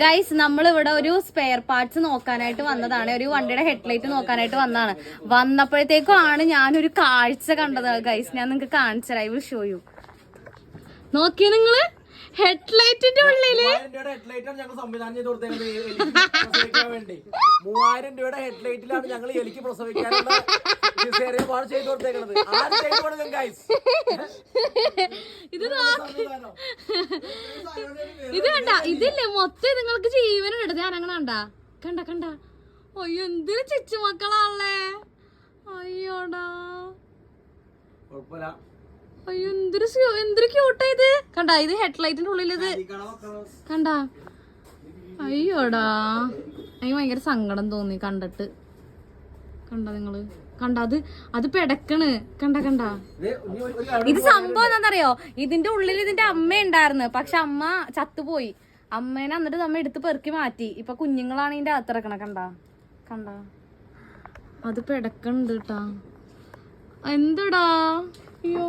Guys, നമ്മൾ ഇവിടെ ഒരു സ്പെയർ പാർട്സ് നോക്കാനായിട്ട് വന്നതാണ്. ഒരു വണ്ടിയുടെ ഹെഡ്ലൈറ്റ് നോക്കാനായിട്ട് വന്നതാണ്. വന്നപ്പോഴത്തേക്കും ആണ് ഞാനൊരു കാഴ്ച കണ്ടത് ഗൈസ്. ഞാൻ നിങ്ങൾക്ക് കാണിച്ചു തരാം. I will show you. നോക്കിയേ നിങ്ങള്, ഹെഡ്ലൈറ്റിന്റെ ഉള്ളില് 3000 രൂപയുടെ ഹെഡ്ലൈറ്റിലാണ് ഞങ്ങൾ എലിക്ക് പ്രസവിക്കാനുള്ള ചെയ്ത് കൊടുത്തേക്കുന്നത്. ഇത് കണ്ട, ഇതില്ലേ മൊത്തം നിങ്ങൾക്ക് ജീവനും എടുത്ത് ഞാൻ അങ്ങനെ കണ്ട കണ്ട. അയ്യോ, എന്തൊരു ചിച്ചു മക്കളാണല്ലേ. അയ്യോടാ, അയ്യോ എന്തൊരു ക്യൂട്ടായത്. കണ്ട, ഇത് ഹെഡ്ലൈറ്റിന്റെ ഉള്ളിൽ ഇത് കണ്ട. അയ്യോടാ, എനിക്ക് ഭയങ്കര സങ്കടം തോന്നി കണ്ടിട്ട്. കണ്ട നിങ്ങള്, കണ്ട അത് പെടക്കണ്. കണ്ട കണ്ട. ഇത് സംഭവം എന്താണെന്നറിയോ, ഇതിന്റെ ഉള്ളിൽ ഇതിന്റെ അമ്മ ഉണ്ടായിരുന്നു. പക്ഷെ അമ്മ ചത്തുപോയി. അമ്മേനെ എന്നിട്ട് നമ്മ എടുത്ത് പെറുക്കി മാറ്റി. ഇപ്പൊ കുഞ്ഞുങ്ങളാണ് ഇതിന്റെ അകത്തിറക്കണ. കണ്ട കണ്ട, അത് പെടക്കണ്ട് കേട്ടാ. എന്തടാ, അയ്യോ